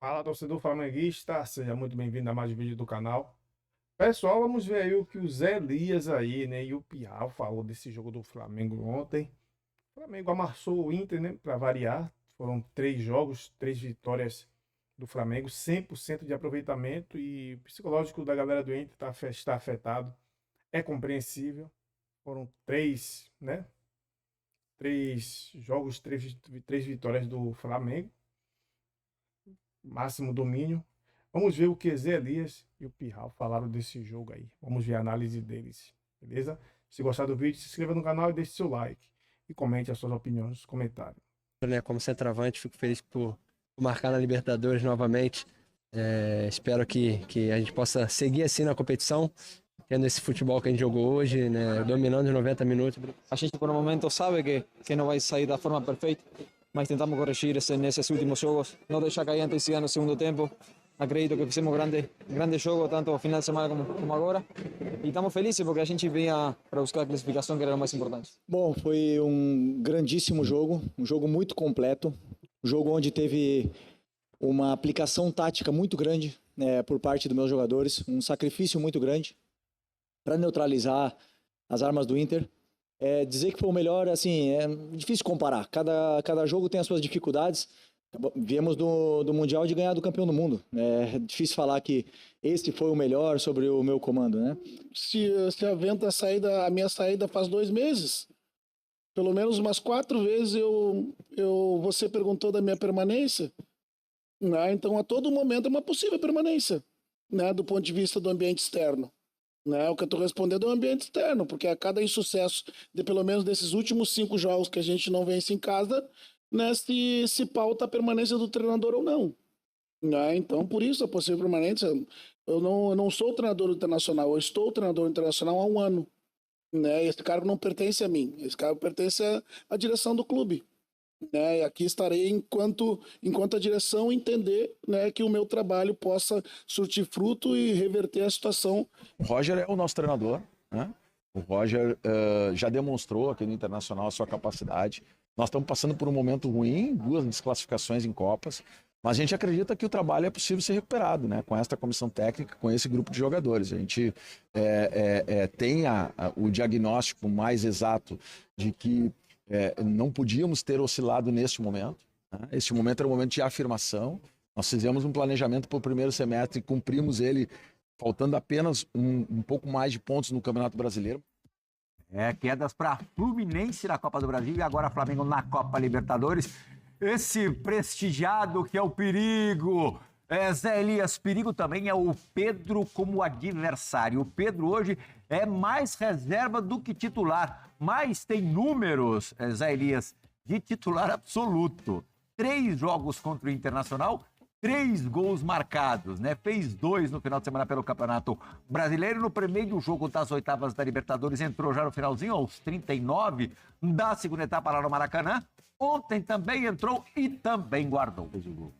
Fala, torcedor flamenguista, seja muito bem-vindo a mais um vídeo do canal. Pessoal, vamos ver aí o que o Zé Elias aí, né, e o Piau falou desse jogo do Flamengo ontem. O Flamengo amassou o Inter, né, para variar. Foram 3 jogos, 3 vitórias do Flamengo, 100% de aproveitamento e o psicológico da galera do Inter está afetado. É compreensível. Foram três, né, 3 jogos, três vitórias do Flamengo, máximo domínio. Vamos ver o que Zé Elias e o Pirral falaram desse jogo aí. Vamos ver a análise deles, beleza? Se gostar do vídeo, se inscreva no canal e deixe seu like. E comente as suas opiniões nos comentários. Né, como centroavante, fico feliz por marcar na Libertadores novamente. Espero que a gente possa seguir assim na competição, tendo esse futebol que a gente jogou hoje, né, dominando os 90 minutos. A gente por um momento sabe que não vai sair da forma perfeita, mas tentamos corrigir nesses últimos jogos, não deixar cair a intensidade no segundo tempo. Acredito que fizemos grande jogo, tanto no final de semana como agora, e estamos felizes porque a gente vinha para buscar a classificação, que era o mais importante. Bom, foi um grandíssimo jogo, um jogo muito completo, um jogo onde teve uma aplicação tática muito grande, por parte dos meus jogadores, um sacrifício muito grande para neutralizar as armas do Inter. Dizer que foi o melhor, assim, é difícil comparar. Cada jogo tem as suas dificuldades. Viemos do Mundial de ganhar do campeão do mundo. É difícil falar que este foi o melhor sobre o meu comando, né? Se aventa a minha saída faz 2 meses. Pelo menos umas 4 vezes você perguntou da minha permanência, né? Então a todo momento é uma possível permanência, né? Do ponto de vista do ambiente externo, né? O que eu estou respondendo é o ambiente externo, porque a cada insucesso de pelo menos desses últimos 5 jogos que a gente não vence em casa, né? Se pauta a permanência do treinador ou não. Então, por isso a possível permanência. Eu não sou treinador internacional, eu estou treinador internacional há 1 ano. Né? Esse cargo não pertence a mim, esse cargo pertence à direção do clube. Né? E aqui estarei enquanto a direção entender, né, que o meu trabalho possa surtir fruto e reverter a situação. O Roger é o nosso treinador, né? O Roger já demonstrou aqui no Internacional a sua capacidade. Nós estamos passando por um momento ruim, 2 desclassificações em Copas, mas a gente acredita que o trabalho é possível ser recuperado, né? Com esta comissão técnica, com esse grupo de jogadores. A gente tem o diagnóstico mais exato de que não podíamos ter oscilado neste momento, né? Este momento era um momento de afirmação. Nós fizemos um planejamento para o primeiro semestre e cumprimos ele, faltando apenas um pouco mais de pontos no Campeonato Brasileiro. Quedas para Fluminense na Copa do Brasil e agora Flamengo na Copa Libertadores. Esse prestigiado que é o Perigo. Zé Elias, perigo também é o Pedro como adversário. O Pedro hoje é mais reserva do que titular, mas tem números, Zé Elias, de titular absoluto. 3 jogos contra o Internacional, 3 gols marcados, né? Fez 2 no final de semana pelo Campeonato Brasileiro. No primeiro jogo das oitavas da Libertadores, entrou já no finalzinho, aos 39 da segunda etapa lá no Maracanã. Ontem também entrou e também guardou o gol.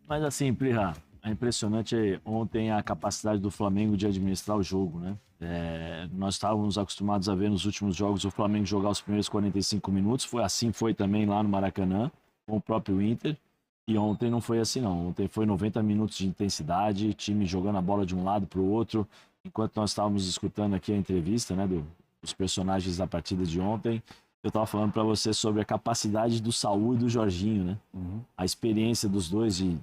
Mas assim, Plirra, é impressionante ontem a capacidade do Flamengo de administrar o jogo, né? Nós estávamos acostumados a ver nos últimos jogos o Flamengo jogar os primeiros 45 minutos, foi também lá no Maracanã, com o próprio Inter. E ontem não foi assim, não. Ontem foi 90 minutos de intensidade, time jogando a bola de um lado para o outro. Enquanto nós estávamos escutando aqui a entrevista, né, dos personagens da partida de ontem, eu estava falando para você sobre a capacidade do Saúl e do Jorginho, né? A experiência dos dois de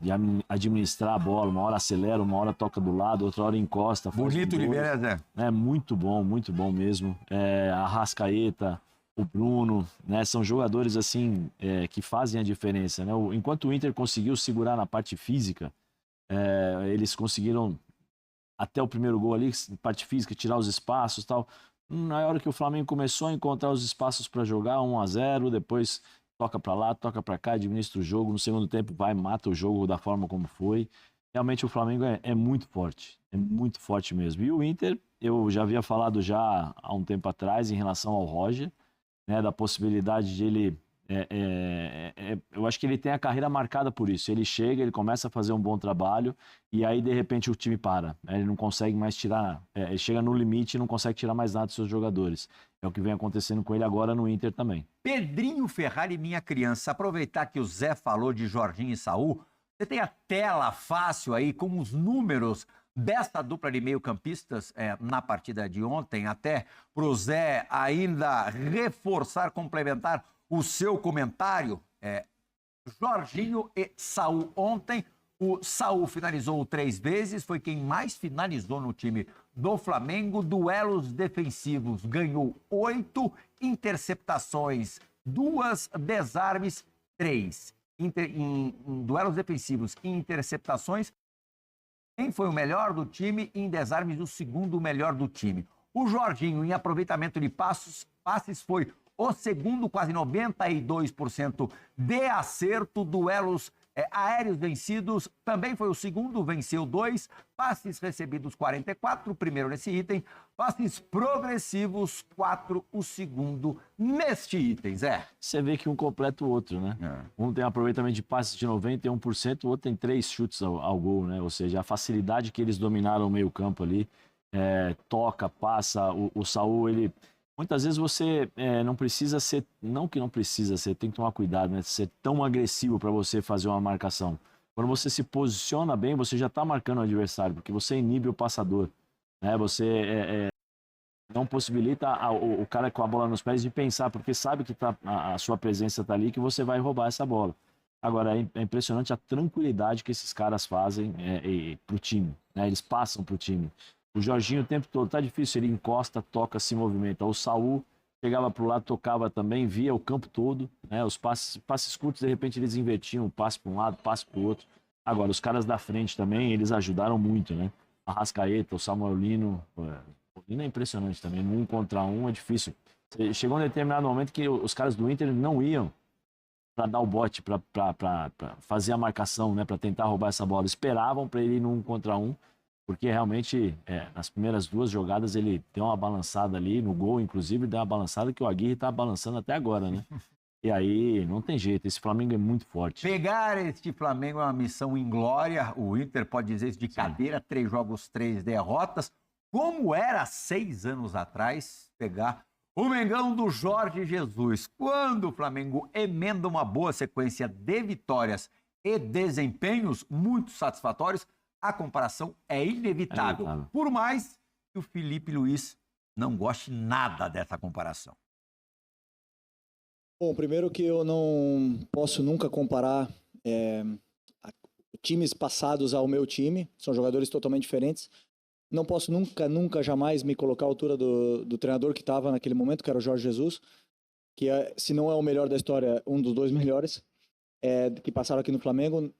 administrar a bola. Uma hora acelera, uma hora toca do lado, outra hora encosta. Bonito Oliveira, Zé. Muito bom mesmo. A Arrascaeta, o Bruno, né? São jogadores assim que fazem a diferença, né? Enquanto o Inter conseguiu segurar na parte física, eles conseguiram até o primeiro gol ali, parte física, tirar os espaços e tal. Na hora que o Flamengo começou a encontrar os espaços para jogar, 1-0, depois toca para lá, toca para cá, administra o jogo, no segundo tempo mata o jogo da forma como foi. Realmente o Flamengo é muito forte mesmo. E o Inter, eu já havia falado já há um tempo atrás em relação ao Roger, né, da possibilidade de ele... eu acho que ele tem a carreira marcada por isso. Ele chega, ele começa a fazer um bom trabalho e aí, de repente, o time para. Ele não consegue mais tirar... ele chega no limite e não consegue tirar mais nada dos seus jogadores. É o que vem acontecendo com ele agora no Inter também. Pedrinho Ferrari, minha criança. Aproveitar que o Zé falou de Jorginho e Saúl, Você tem a tela fácil aí com os números dessa dupla de meio-campistas na partida de ontem, até para o Zé ainda reforçar, complementar o seu comentário. Jorginho e Saul ontem. O Saul finalizou 3 vezes, foi quem mais finalizou no time do Flamengo. Duelos defensivos, ganhou 8, interceptações 2, desarmes 3. Em duelos defensivos e interceptações, quem foi o melhor do time? Em desarmes, o segundo melhor do time. O Jorginho, em aproveitamento de passes, foi o segundo, quase 92% de acerto. Duelos aéreos vencidos, também foi o segundo, venceu 2. Passes recebidos, 44, o primeiro nesse item. Passes progressivos, 4, o segundo neste item, Zé. Você vê que um completa o outro, né? Um tem aproveitamento de passes de 91%, o outro tem 3 chutes ao gol, né? Ou seja, a facilidade que eles dominaram o meio-campo ali, toca, passa. O Saul, ele... Muitas vezes você não precisa ser, não que não precisa ser, tem que tomar cuidado, né? Ser tão agressivo para você fazer uma marcação. Quando você se posiciona bem, você já está marcando o adversário, porque você inibe o passador, né? Você não possibilita o cara com a bola nos pés de pensar, porque sabe que a sua presença está ali, que você vai roubar essa bola. Agora, é impressionante a tranquilidade que esses caras fazem para o time, né? Eles passam para o time. O Jorginho o tempo todo, tá difícil, ele encosta, toca, se movimenta. O Saul chegava pro lado, tocava também, via o campo todo, né? Os passes curtos, de repente eles invertiam, passe para um lado, passe para o outro. Agora, os caras da frente também, eles ajudaram muito, né? A Arrascaeta, o Samuel Lino, o Lino é impressionante também, no 1 contra 1 é difícil. Chegou um determinado momento que os caras do Inter não iam para dar o bote, para fazer a marcação, né? Para tentar roubar essa bola. Esperavam para ele ir no 1 contra 1. Porque realmente, nas primeiras 2 jogadas, ele deu uma balançada ali, no gol, inclusive, deu uma balançada que o Aguirre tá balançando até agora, né? E aí, não tem jeito, esse Flamengo é muito forte. Pegar este Flamengo é uma missão inglória, o Inter pode dizer isso de cadeira, 3 jogos, 3 derrotas. Como era 6 anos atrás, pegar o Mengão do Jorge Jesus. Quando o Flamengo emenda uma boa sequência de vitórias e desempenhos muito satisfatórios, a comparação é inevitável, por mais que o Felipe Luiz não goste nada dessa comparação. Bom, primeiro que eu não posso nunca comparar times passados ao meu time, são jogadores totalmente diferentes. Não posso nunca, jamais me colocar à altura do treinador que estava naquele momento, que era o Jorge Jesus, que se não é o melhor da história, um dos 2 melhores que passaram aqui no Flamengo.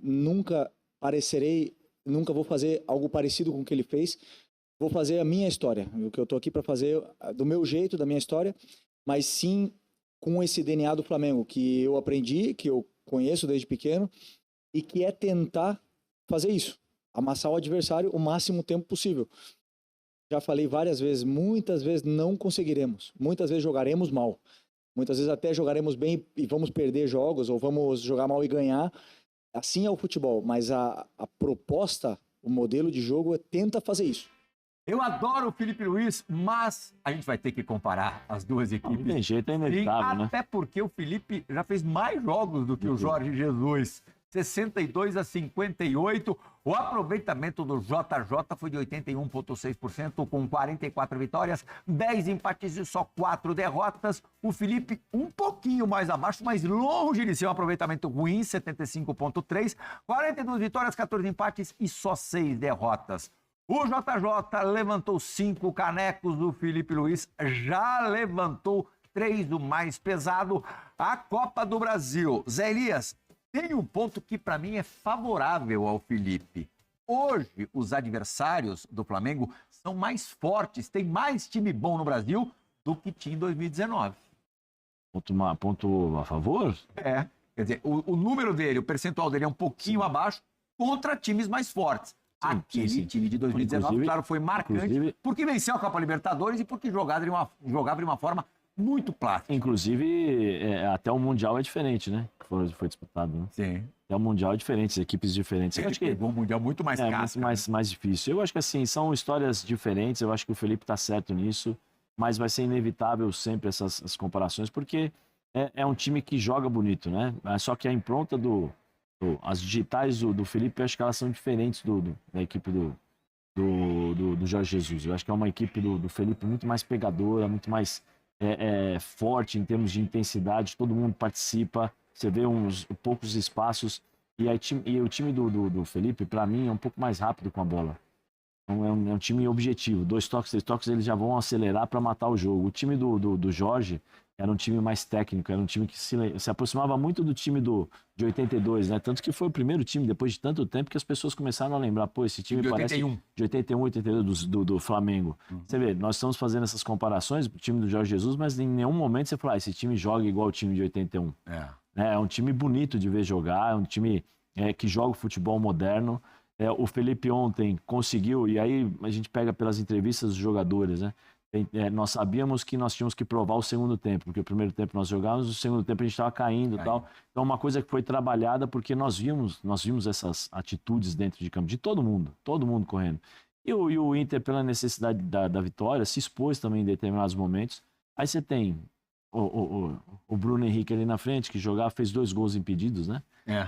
Nunca vou fazer algo parecido com o que ele fez. Vou fazer a minha história. O que eu estou aqui para fazer do meu jeito, da minha história, mas sim com esse DNA do Flamengo, que eu aprendi, que eu conheço desde pequeno, e que é tentar fazer isso. Amassar o adversário o máximo tempo possível. Já falei várias vezes, muitas vezes não conseguiremos. Muitas vezes jogaremos mal. Muitas vezes até jogaremos bem e vamos perder jogos, ou vamos jogar mal e ganhar. Assim é o futebol, mas a proposta, o modelo de jogo tenta fazer isso. Eu adoro o Felipe Luiz, mas a gente vai ter que comparar as 2 equipes. Não tem jeito, é inevitável, né? Até porque o Felipe já fez mais jogos do que o Jorge Jesus. 62-58. O aproveitamento do JJ foi de 81,6%, com 44 vitórias, 10 empates e só 4 derrotas. O Felipe um pouquinho mais abaixo, mas longe de ser um aproveitamento ruim, 75,3%, 42 vitórias, 14 empates e só 6 derrotas. O JJ levantou 5 canecos, o Felipe Luiz já levantou 3, o mais pesado, a Copa do Brasil. Zé Elias, tem um ponto que para mim é favorável ao Felipe. Hoje, os adversários do Flamengo são mais fortes, tem mais time bom no Brasil do que tinha em 2019. Ponto a favor? Quer dizer, o número dele, o percentual dele é um pouquinho abaixo contra times mais fortes. Aquele time de 2019, claro, foi marcante porque venceu a Copa Libertadores e porque jogava de uma forma muito plástica. Inclusive, até o Mundial é diferente, né? Foi disputado, né? Sim. Até o Mundial é diferente, equipes diferentes. Eu acho que o Mundial é muito mais casca, mais difícil. Eu acho que assim, são histórias diferentes, eu acho que o Felipe tá certo nisso, mas vai ser inevitável sempre essas comparações, porque é um time que joga bonito, né? Só que a impronta do as digitais do Felipe, eu acho que elas são diferentes da equipe do Jorge Jesus. Eu acho que é uma equipe do Felipe muito mais pegadora, muito mais forte em termos de intensidade, todo mundo participa, você vê poucos espaços, e o time do Felipe, para mim, é um pouco mais rápido com a bola. Então, é um time objetivo, 2 toques, 3 toques, eles já vão acelerar para matar o jogo. O time do Jorge era um time mais técnico, era um time que se aproximava muito do time de 82, né? Tanto que foi o primeiro time, depois de tanto tempo, que as pessoas começaram a lembrar, pô, esse time parece... De 81, 82, do Flamengo. Você vê, nós estamos fazendo essas comparações pro time do Jorge Jesus, mas em nenhum momento você fala, esse time joga igual o time de 81. É um time bonito de ver jogar, é um time que joga o futebol moderno. O Felipe ontem conseguiu, e aí a gente pega pelas entrevistas dos jogadores, né? Nós sabíamos que nós tínhamos que provar o segundo tempo, porque o primeiro tempo nós jogávamos, o segundo tempo a gente estava caindo e tal. Então, uma coisa que foi trabalhada, porque nós vimos essas atitudes dentro de campo, de todo mundo correndo. E o Inter, pela necessidade da vitória, se expôs também em determinados momentos. Aí você tem o Bruno Henrique ali na frente, que jogava, fez 2 gols impedidos, né?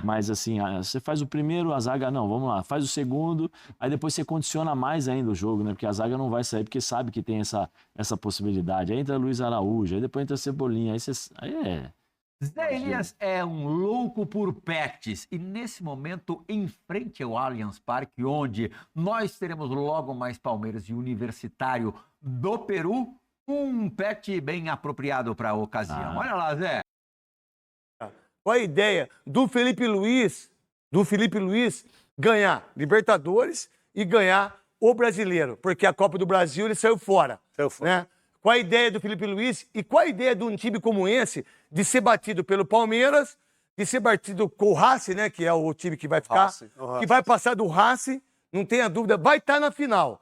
Mas assim, você faz o primeiro, a zaga não, vamos lá, faz o segundo, aí depois você condiciona mais ainda o jogo, né? Porque a zaga não vai sair, porque sabe que tem essa possibilidade. Aí entra Luiz Araújo, aí depois entra Cebolinha, Zé Elias é um louco por pets e nesse momento em frente ao Allianz Parque, onde nós teremos logo mais Palmeiras e Universitário do Peru, um pet bem apropriado para a ocasião. Olha lá, Zé. Qual a ideia do Felipe Luiz ganhar Libertadores e ganhar o Brasileiro? Porque a Copa do Brasil ele saiu fora. Né? Qual a ideia do Felipe Luiz e qual a ideia de um time como esse de ser batido pelo Palmeiras, de ser batido com o Racing, né? Que é o time que vai ficar, que vai passar do Racing, não tenha dúvida, vai estar na final.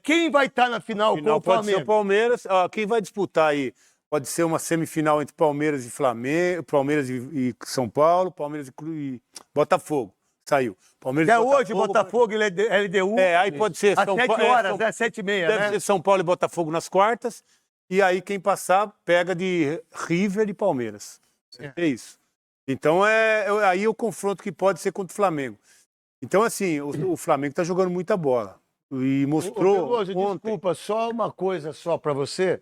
Quem vai estar na final com o Palmeiras? Pode ser o Palmeiras. Quem vai disputar aí? Pode ser uma semifinal entre Palmeiras e Flamengo, Palmeiras e São Paulo, Palmeiras e Botafogo. Saiu. Palmeiras Até hoje, Botafogo e LDU. Aí pode ser às 7 horas, né? 7h30, deve né? ser São Paulo e Botafogo nas quartas. E aí quem passar pega de River e Palmeiras. É isso. Então aí o confronto que pode ser contra o Flamengo. Então, assim, o Flamengo está jogando muita bola. E mostrou. Veloso, desculpa, só uma coisa só para você.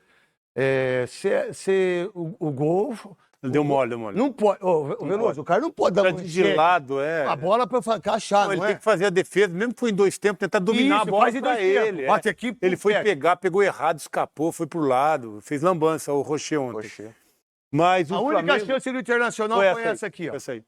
O gol. Deu mole. Não pode. Veloso, o cara não pode dar um de lado, a bola para encaixar, ele tem que fazer a defesa, mesmo que foi em 2 tempos, tentar dominar a bola para ele. Ele foi pegar, pegou errado, escapou, foi pro lado, fez lambança, o Rocher ontem. Mas a única chance do Internacional foi essa aqui, ó. Essa aí.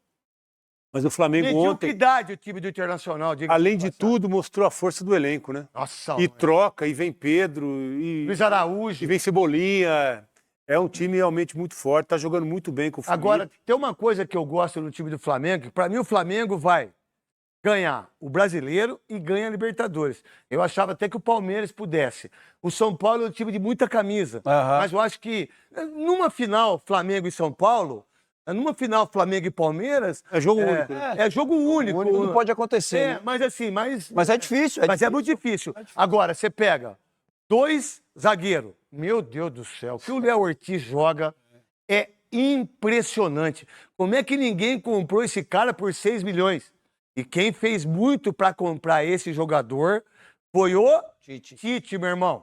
Mas o Flamengo ontem... Mediocridade o time do Internacional. Além de tudo, mostrou a força do elenco, né? Nossa. E troca, e vem Pedro, e Luiz Araújo. E vem Cebolinha. É um time realmente muito forte, tá jogando muito bem com o Flamengo. Agora, tem uma coisa que eu gosto no time do Flamengo, que pra mim o Flamengo vai ganhar o Brasileiro e ganha a Libertadores. Eu achava até que o Palmeiras pudesse. O São Paulo é um time de muita camisa. Mas eu acho que numa final Flamengo e São Paulo, numa final Flamengo e Palmeiras... É jogo único. Né? É jogo único. O único não pode acontecer. Né? Mas assim, mas é difícil. Mas é muito difícil. Agora, você pega 2 zagueiros. Meu Deus do céu, o que o Léo Ortiz joga é impressionante. Como é que ninguém comprou esse cara por 6 milhões? E quem fez muito para comprar esse jogador foi o Tite, meu irmão.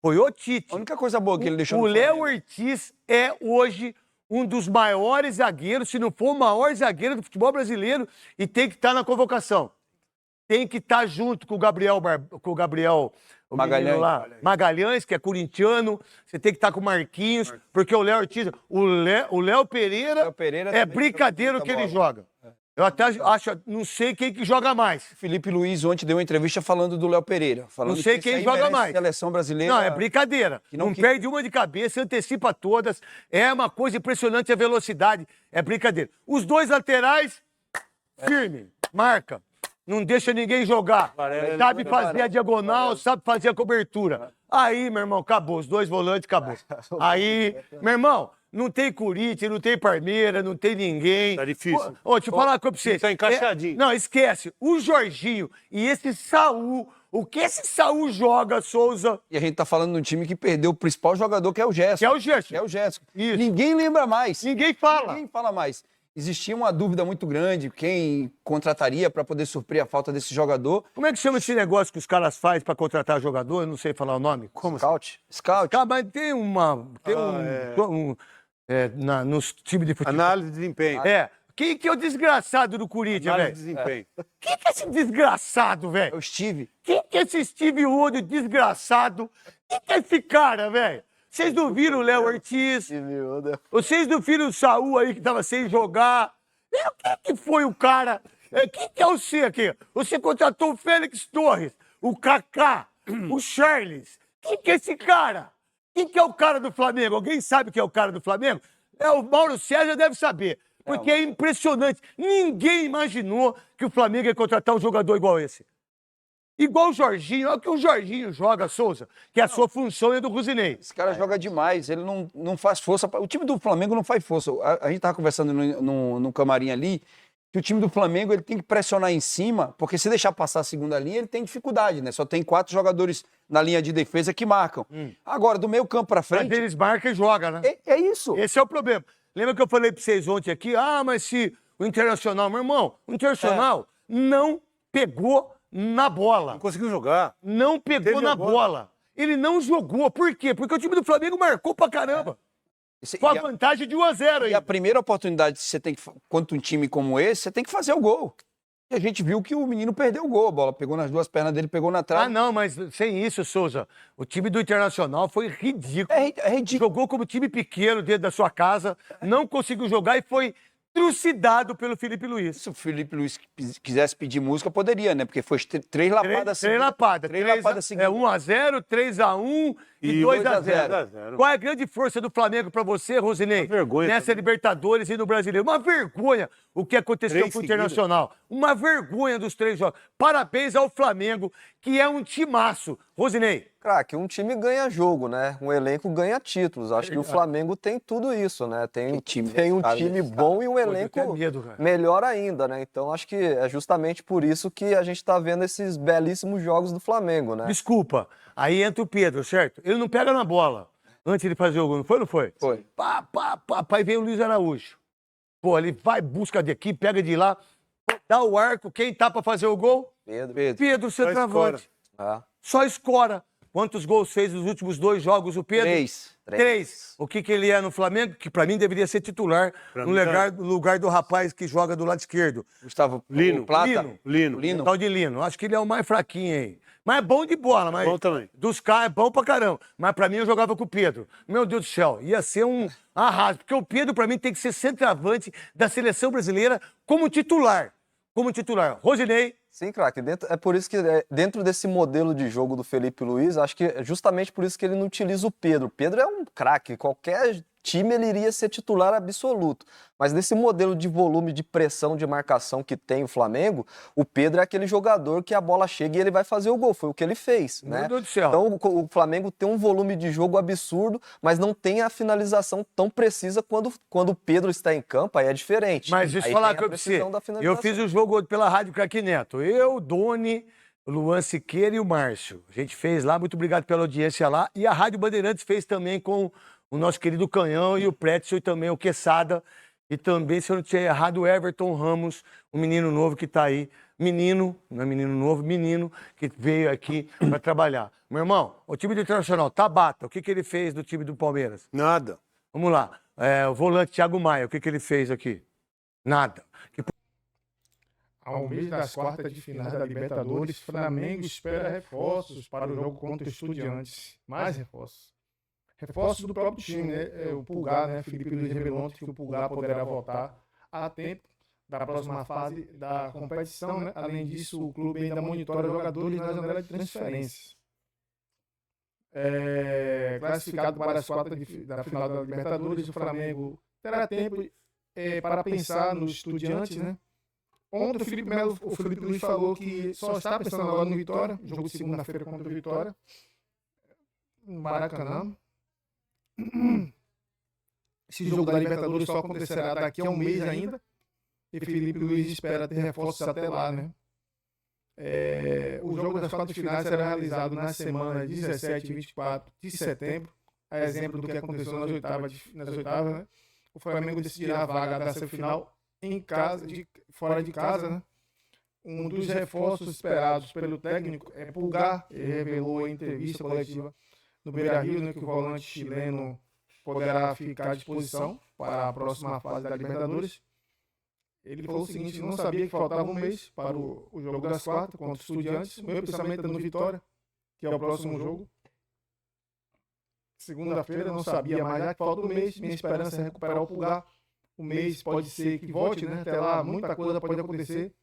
Foi o Tite. A única coisa boa que ele deixou O Léo Ortiz é hoje um dos maiores zagueiros, se não for o maior zagueiro do futebol brasileiro, e tem que estar na convocação. Tem que estar junto com o Gabriel, Magalhães, que é corintiano. Você tem que estar com o Marquinhos, porque o Léo Ortiz... O Léo Pereira é brincadeira o que ele joga. Eu até acho, não sei quem que joga mais. Felipe Luiz ontem deu uma entrevista falando do Léo Pereira. Falando não sei quem joga mais. Seleção brasileira. Não, é brincadeira. Não perde uma de cabeça, antecipa todas. É uma coisa impressionante a velocidade. É brincadeira. Os 2 laterais, firme, marca. Não deixa ninguém jogar. Sabe fazer a diagonal, sabe fazer a cobertura. Aí, meu irmão, acabou. Os 2 volantes, acabou. Aí, meu irmão, não tem Corinthians, não tem Palmeiras, não tem ninguém. Tá difícil. Deixa eu falar uma coisa pra você. Tá encaixadinho. Não, esquece. O Jorginho e esse Saul... O que esse Saul joga, Souza? E a gente tá falando de um time que perdeu o principal jogador, que é o Gerson. Que é o Gerson. Que é o Gerson. Isso. Ninguém lembra mais. Ninguém fala. Ninguém fala mais. existia uma dúvida muito grande, quem contrataria para poder suprir a falta desse jogador. Como é que chama esse negócio que os caras fazem para contratar jogador? Eu não sei falar o nome. Como? Scout? Scout. Mas tem nos times de futebol. Análise de desempenho. Quem que é o desgraçado do Corinthians, velho? Análise de desempenho. Quem que é esse desgraçado, velho? É o Steve. Quem que é esse Steve Wood desgraçado? Quem que é esse cara, velho? Vocês não viram o Léo Ortiz? Vocês não viram o Saul aí que tava sem jogar? Quem que foi o cara? Quem que é você aqui? Você contratou o Félix Torres, o Kaká, o Charles. Quem que é esse cara? Quem que é o cara do Flamengo? Alguém sabe quem é o cara do Flamengo? O Mauro César deve saber. Porque é impressionante. Ninguém imaginou que o Flamengo ia contratar um jogador igual esse. Igual o Jorginho. Olha o que o Jorginho joga, Souza, que a sua função é do Ruzinei. Esse cara joga demais, ele não faz força. O time do Flamengo não faz força. A gente tava conversando no camarim ali, que o time do Flamengo ele tem que pressionar em cima, porque se deixar passar a segunda linha, ele tem dificuldade, né? Só tem 4 jogadores na linha de defesa que marcam. Agora, do meio campo pra frente... Mas eles marcam e jogam, né? É isso. Esse é o problema. Lembra que eu falei pra vocês ontem aqui? Mas se o Internacional... Meu irmão, o Internacional não pegou na bola. Não conseguiu jogar. Não pegou na bola. Ele não jogou. Por quê? Porque o time do Flamengo marcou pra caramba. Com a vantagem de 1-0 aí. E a primeira oportunidade que você tem que... Contra um time como esse, você tem que fazer o gol. E a gente viu que o menino perdeu o gol. A bola pegou nas 2 pernas dele, pegou na trave. Não, mas sem isso, Souza, o time do Internacional foi ridículo. É ridículo. Jogou como time pequeno dentro da sua casa, não conseguiu jogar e foi trucidado pelo Felipe Luiz. Se o Felipe Luiz quisesse pedir música, poderia, né? Porque foi 3 lapadas seguidas. 3 lapadas. 3 lapadas seguidas. 1-0, 3-1 e 2-0. Qual é a grande força do Flamengo pra você, Rosinei? Vergonha. Nessa Libertadores e no Brasileiro. Uma vergonha o que aconteceu com o Internacional. Uma vergonha dos 3 jogos. Parabéns ao Flamengo, que é um timaço. Rosinei. Craque, um time ganha jogo, né? Um elenco ganha títulos. Acho que o Flamengo tem tudo isso, né? Tem um time bom e um elenco melhor ainda, né? Então acho que é justamente por isso que a gente tá vendo esses belíssimos jogos do Flamengo, né? Desculpa, aí entra o Pedro, certo? Ele não pega na bola antes de fazer o gol, não foi ou não foi? Foi. Aí vem o Luiz Araújo. Pô, ele vai, busca de aqui, pega de lá, dá o arco, quem tá pra fazer o gol? Pedro, centroavante. Só escora. Quantos gols fez nos últimos 2 jogos o Pedro? 3. O que ele é no Flamengo? Que pra mim deveria ser titular no lugar do rapaz que joga do lado esquerdo. Gustavo Lino. Lino. Tal de Lino. Acho que ele é o mais fraquinho aí. Mas é bom de bola. Mas bom também. Dos caras é bom pra caramba. Mas pra mim eu jogava com o Pedro. Meu Deus do céu, ia ser um arraso. Porque o Pedro pra mim tem que ser centroavante da seleção brasileira como titular. Rosinei. Sim, craque. É por isso que dentro desse modelo de jogo do Felipe Luiz, acho que é justamente por isso que ele não utiliza o Pedro. O Pedro é um craque. Qualquer time ele iria ser titular absoluto. Mas nesse modelo de volume, de pressão, de marcação que tem o Flamengo, o Pedro é aquele jogador que a bola chega e ele vai fazer o gol. Foi o que ele fez, né? Meu Deus do céu. Então o Flamengo tem um volume de jogo absurdo, mas não tem a finalização tão precisa quando o Pedro está em campo, aí é diferente. Mas deixa eu falar com você. Eu fiz o jogo hoje pela Rádio Craque Neto. Eu, Doni, o Luan Siqueira e o Márcio. A gente fez lá, muito obrigado pela audiência lá. E a Rádio Bandeirantes fez também com o nosso querido Canhão e o Pretzel e também o Quesada. E também, se eu não tiver errado, o Everton Ramos, um menino novo que tá aí. Menino, não é menino novo, menino que veio aqui para trabalhar. Meu irmão, o time do Internacional, Tabata, o que ele fez do time do Palmeiras? Nada. Vamos lá. O volante Thiago Maia, o que ele fez aqui? Nada. Ao mês das quartas de finais da Libertadores, Flamengo espera reforços para o jogo contra o Estudiantes. Mais reforços. Reforços do próprio time, né? O Pulgar, né? Felipe Luiz revelou ontem que o Pulgar poderá voltar a tempo da próxima fase da competição, né? Além disso, o clube ainda monitora jogadores na janela de transferências. Classificado para as quartas da final da Libertadores, o Flamengo terá tempo para pensar nos Estudiantes, né? Ontem o Felipe Luiz falou que só está pensando agora no Vitória, jogo de segunda-feira contra o Vitória, no Maracanã. Esse jogo da Libertadores só acontecerá daqui a um mês ainda, e Felipe Luiz espera ter reforços até lá, né? O jogo das quartas finais será realizado na semana 17 e 24 de setembro, a exemplo do que aconteceu nas oitavas, né? O Flamengo decidirá a vaga da semifinal em casa, fora de casa, né? Um dos reforços esperados pelo técnico é Pulgar. Ele revelou em entrevista coletiva no Beira-Rio, né, que o volante chileno poderá ficar à disposição para a próxima fase da Libertadores. Ele falou o seguinte: não sabia que faltava um mês para o jogo das quartas contra o Estudiantes. Meu pensamento é no Vitória, que é o próximo jogo. Segunda-feira, não sabia mais, já que falta um mês. Minha esperança é recuperar o Pulgar. O mês pode ser que volte, né? Até lá, muita coisa pode acontecer.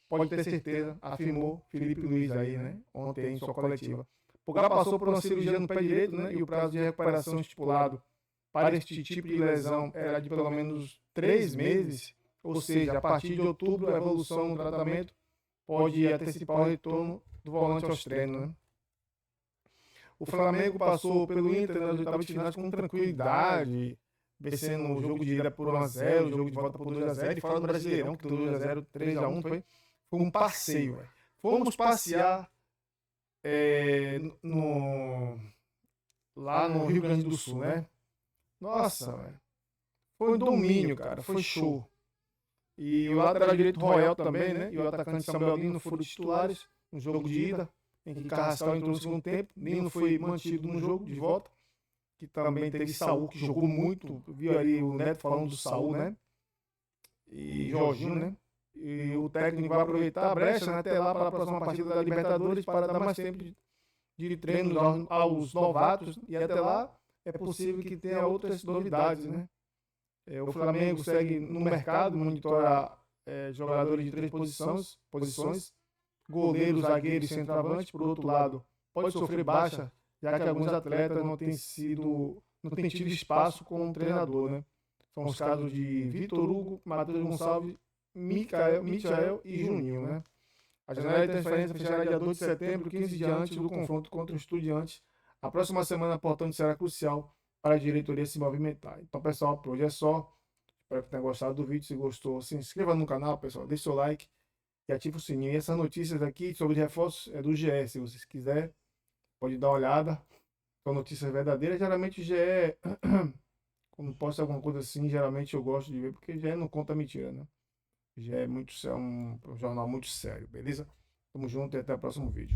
Pode ter certeza, afirmou Felipe Luiz aí, né? Ontem em sua coletiva. Pulgar passou por uma cirurgia no pé direito, né? E o prazo de recuperação estipulado para este tipo de lesão era de pelo menos 3 meses. Ou seja, a partir de outubro, a evolução no tratamento pode antecipar o retorno do volante aos treinos, né? O Flamengo passou pelo Inter nas oitavas de finais com tranquilidade, vencendo o jogo de ida por 1-0, o jogo de volta por 2-0, e fora do Brasileirão, que 2-0, 3-1, foi um passeio, véio. Fomos passear lá no Rio Grande do Sul, né? Nossa, véio. Foi um domínio, cara, foi show. E o lateral direito Royal também, né? E o atacante Samuel Lino foram titulares no jogo de ida, em que Carrascal entrou no segundo tempo. Lino foi mantido no jogo de volta, que também teve Saul, que jogou muito. Viu ali o Neto falando do Saul, né? E Jorginho, né? E o técnico vai aproveitar a brecha, né, até lá para a próxima partida da Libertadores para dar mais tempo de treino aos novatos. E até lá é possível que tenha outras novidades, né? O Flamengo segue no mercado, monitora jogadores de 3 posições, goleiro, zagueiro e centroavante. Por outro lado, pode sofrer baixa, já que alguns atletas não têm tido espaço com o treinador, né? São os casos de Vitor Hugo, Matheus Gonçalves, Michael e Juninho, né? A janela de transferência fechará dia 2 de setembro, 15 dias antes do confronto contra o Estudiantes. A próxima semana, portanto, será crucial para a diretoria se movimentar. Então, pessoal, por hoje é só. Espero que tenham gostado do vídeo. Se gostou, se inscreva no canal, pessoal. Deixe seu like e ative o sininho. E essas notícias aqui sobre reforços é do GE. Se vocês quiserem, pode dar uma olhada. São notícias verdadeiras. Geralmente o GE, quando posta alguma coisa assim, geralmente eu gosto de ver, porque GE não conta mentira, né? GE é um jornal muito sério, beleza? Tamo junto e até o próximo vídeo.